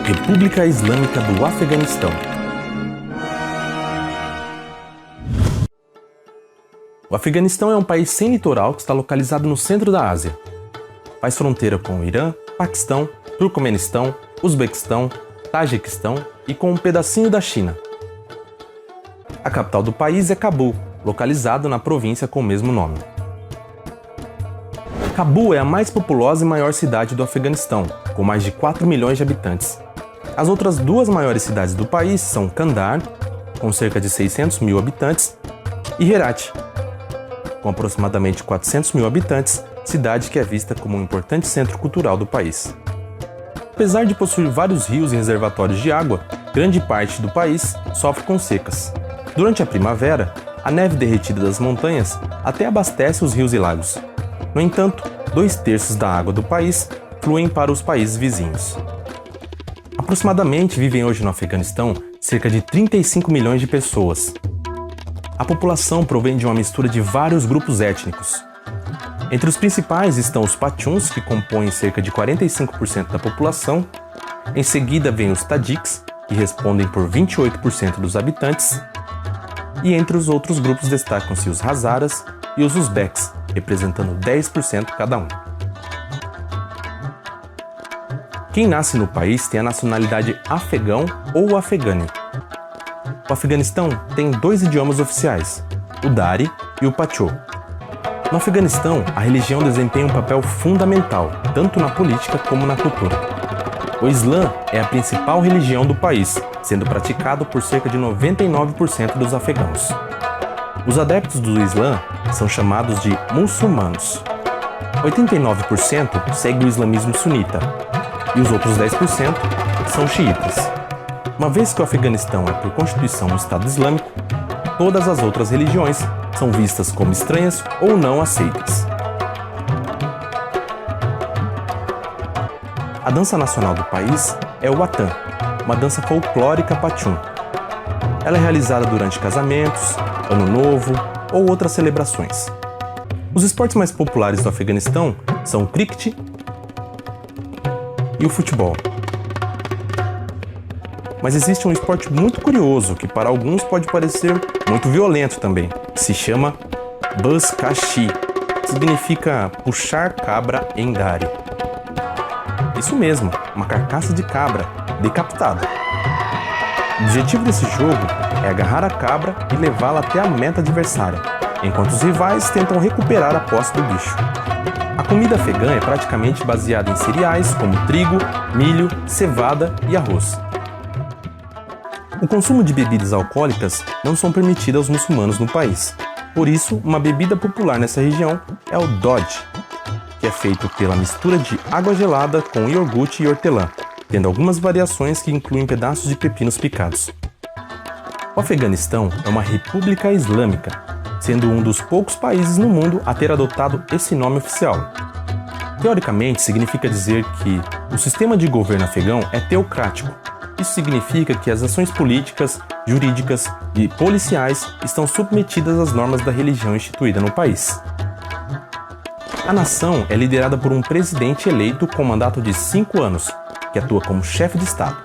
República Islâmica do Afeganistão. O Afeganistão é um país sem litoral que está localizado no centro da Ásia. Faz fronteira com o Irã, Paquistão, Turcomenistão, Uzbequistão, Tajiquistão e com um pedacinho da China. A capital do país é Cabul, localizado na província com o mesmo nome. Cabul é a mais populosa e maior cidade do Afeganistão, com mais de 4 milhões de habitantes. As outras duas maiores cidades do país são Kandahar, com cerca de 600 mil habitantes, e Herat, com aproximadamente 400 mil habitantes, cidade que é vista como um importante centro cultural do país. Apesar de possuir vários rios e reservatórios de água, grande parte do país sofre com secas. Durante a primavera, a neve derretida das montanhas até abastece os rios e lagos. No entanto, 2/3 da água do país fluem para os países vizinhos. Aproximadamente vivem hoje no Afeganistão cerca de 35 milhões de pessoas. A população provém de uma mistura de vários grupos étnicos. Entre os principais estão os Pashtuns, que compõem cerca de 45% da população. Em seguida vêm os Tajiks, que respondem por 28% dos habitantes. E entre os outros grupos destacam-se os Hazaras e os Uzbeks, representando 10% cada um. Quem nasce no país tem a nacionalidade afegão ou afegani. O Afeganistão tem 2 idiomas oficiais, o Dari e o Pashto. No Afeganistão, a religião desempenha um papel fundamental, tanto na política como na cultura. O Islã é a principal religião do país, sendo praticado por cerca de 99% dos afegãos. Os adeptos do Islã são chamados de muçulmanos. 89% segue o islamismo sunita e os outros 10% são xiitas. Uma vez que o Afeganistão é por constituição um Estado Islâmico, todas as outras religiões são vistas como estranhas ou não aceitas. A dança nacional do país é o Watan, uma dança folclórica Pashtun. Ela é realizada durante casamentos, Ano Novo ou outras celebrações. Os esportes mais populares do Afeganistão são o cricket e o futebol. Mas existe um esporte muito curioso que para alguns pode parecer muito violento também, que se chama Buzkashi, que significa puxar cabra em Dari. Isso mesmo, uma carcaça de cabra decapitada. O objetivo desse jogo é agarrar a cabra e levá-la até a meta adversária, enquanto os rivais tentam recuperar a posse do bicho. A comida afegã é praticamente baseada em cereais como trigo, milho, cevada e arroz. O consumo de bebidas alcoólicas não são permitidas aos muçulmanos no país. Por isso, uma bebida popular nessa região é o Dodge, que é feito pela mistura de água gelada com iogurte e hortelã, tendo algumas variações que incluem pedaços de pepinos picados. O Afeganistão é uma república islâmica, sendo um dos poucos países no mundo a ter adotado esse nome oficial. Teoricamente, significa dizer que o sistema de governo afegão é teocrático. Isso significa que as ações políticas, jurídicas e policiais estão submetidas às normas da religião instituída no país. A nação é liderada por um presidente eleito com mandato de 5 anos, que atua como chefe de Estado,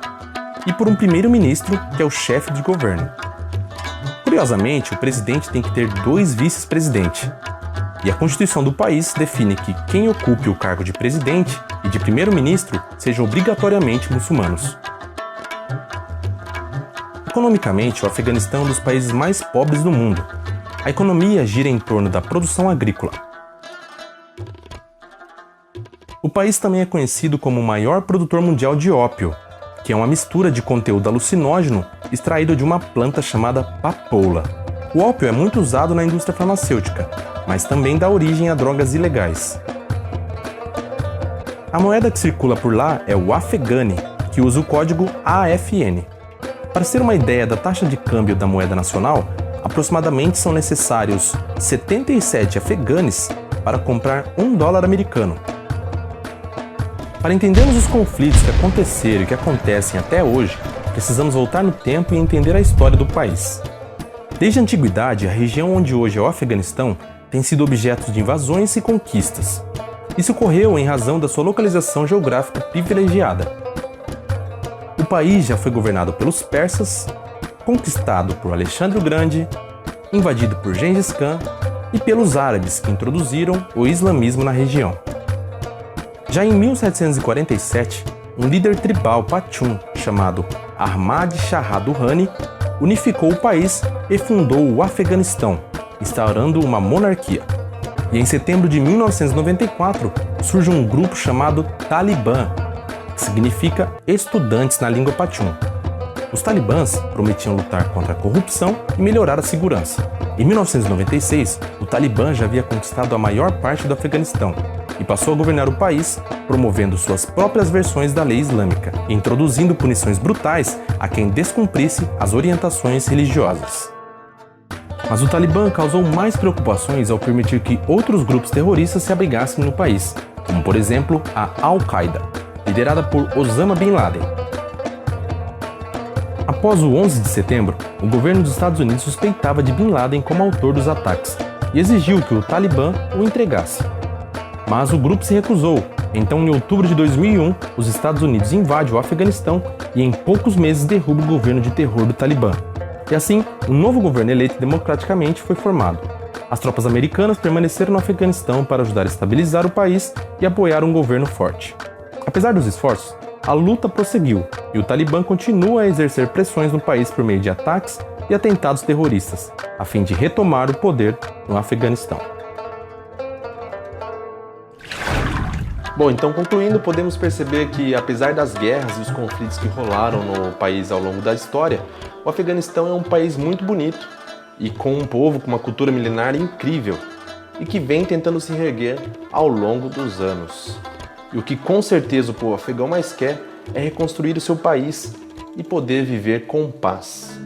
e por um primeiro-ministro, que é o chefe de governo. Curiosamente, o presidente tem que ter 2 vice-presidentes, e a Constituição do país define que quem ocupe o cargo de presidente e de primeiro-ministro sejam obrigatoriamente muçulmanos. Economicamente, o Afeganistão é um dos países mais pobres do mundo. A economia gira em torno da produção agrícola. O país também é conhecido como o maior produtor mundial de ópio, que é uma mistura de conteúdo alucinógeno extraído de uma planta chamada papoula. O ópio é muito usado na indústria farmacêutica, mas também dá origem a drogas ilegais. A moeda que circula por lá é o Afghani, que usa o código AFN. Para ter uma ideia da taxa de câmbio da moeda nacional, aproximadamente são necessários 77 afegães para comprar $1 americano. Para entendermos os conflitos que aconteceram e que acontecem até hoje, precisamos voltar no tempo e entender a história do país. Desde a antiguidade, a região onde hoje é o Afeganistão tem sido objeto de invasões e conquistas. Isso ocorreu em razão da sua localização geográfica privilegiada. país já foi governado pelos persas, conquistado por Alexandre o Grande, invadido por Gengis Khan e pelos árabes que introduziram o islamismo na região. Já em 1747, um líder tribal Pachun chamado Ahmad Shah Durrani unificou o país e fundou o Afeganistão, instaurando uma monarquia. E em setembro de 1994 surge um grupo chamado Talibã, que significa estudantes na língua Pachun. Os talibãs prometiam lutar contra a corrupção e melhorar a segurança. Em 1996, o Talibã já havia conquistado a maior parte do Afeganistão e passou a governar o país, promovendo suas próprias versões da lei islâmica e introduzindo punições brutais a quem descumprisse as orientações religiosas. Mas o Talibã causou mais preocupações ao permitir que outros grupos terroristas se abrigassem no país, como por exemplo a Al-Qaeda, liderada por Osama Bin Laden. Após o 11 de setembro, o governo dos Estados Unidos suspeitava de Bin Laden como autor dos ataques e exigiu que o Talibã o entregasse. Mas o grupo se recusou. Então, em outubro de 2001, os Estados Unidos invadem o Afeganistão e em poucos meses derruba o governo de terror do Talibã. E assim, um novo governo eleito democraticamente foi formado. As tropas americanas permaneceram no Afeganistão para ajudar a estabilizar o país e apoiar um governo forte. Apesar dos esforços, a luta prosseguiu e o Talibã continua a exercer pressões no país por meio de ataques e atentados terroristas, a fim de retomar o poder no Afeganistão. Bom, então concluindo, podemos perceber que apesar das guerras e os conflitos que rolaram no país ao longo da história, o Afeganistão é um país muito bonito e com um povo com uma cultura milenar incrível e que vem tentando se reerguer ao longo dos anos. E o que com certeza o povo afegão mais quer é reconstruir o seu país e poder viver com paz.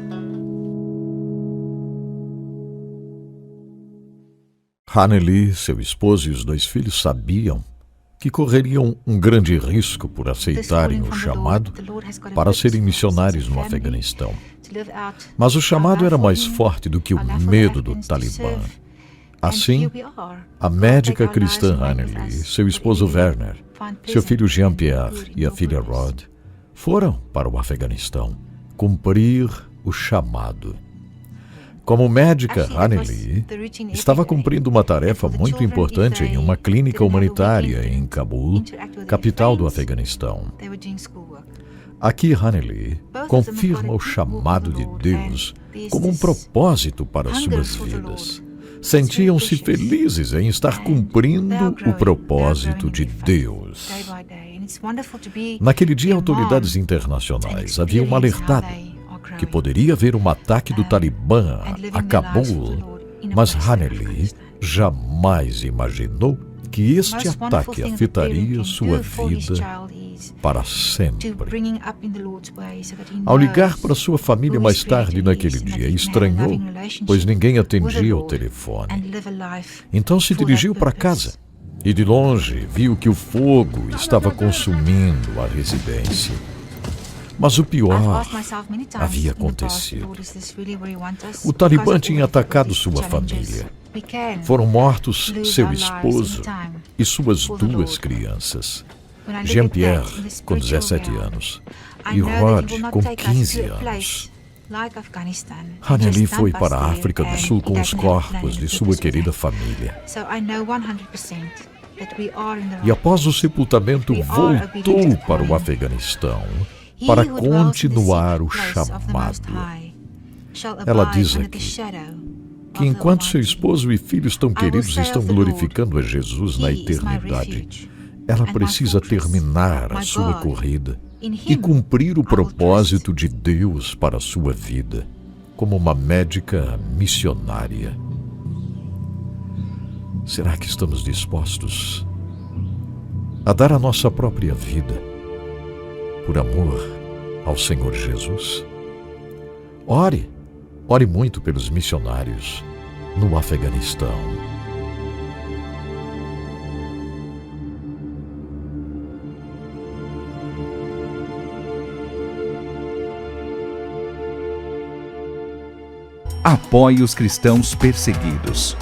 Haneli, seu esposo e os 2 filhos sabiam que correriam um grande risco por aceitarem o chamado para serem missionários no Afeganistão. Mas o chamado era mais forte do que o medo do Talibã. Assim, a médica cristã Haneli, seu esposo Werner, seu filho Jean-Pierre e a filha Rod foram para o Afeganistão cumprir o chamado. Como médica, Haneli estava cumprindo uma tarefa muito importante em uma clínica humanitária em Cabul, capital do Afeganistão. Aqui, Haneli confirma o chamado de Deus como um propósito para suas vidas. Sentiam-se felizes em estar cumprindo o propósito de Deus. Naquele dia, autoridades internacionais haviam alertado que poderia haver um ataque do Talibã a Cabul, mas Haneli jamais imaginou que este ataque afetaria sua vida para sempre. Ao ligar para sua família mais tarde naquele dia, estranhou, pois ninguém atendia o telefone. Então se dirigiu para casa e de longe viu que o fogo estava consumindo a residência. Mas o pior havia acontecido. O Talibã tinha atacado sua família. Foram mortos seu esposo e suas 2 crianças. Jean-Pierre, com 17 anos, e Rod, com 15 anos. Haneli foi para a África do Sul com os corpos de sua querida família. E após o sepultamento, voltou para o Afeganistão para continuar o chamado. Ela diz aqui que enquanto seu esposo e filhos tão queridos estão glorificando a Jesus na eternidade, ela precisa terminar a sua corrida e cumprir o propósito de Deus para a sua vida, como uma médica missionária. Será que estamos dispostos a dar a nossa própria vida por amor ao Senhor Jesus? Ore muito pelos missionários no Afeganistão. Apoie os cristãos perseguidos.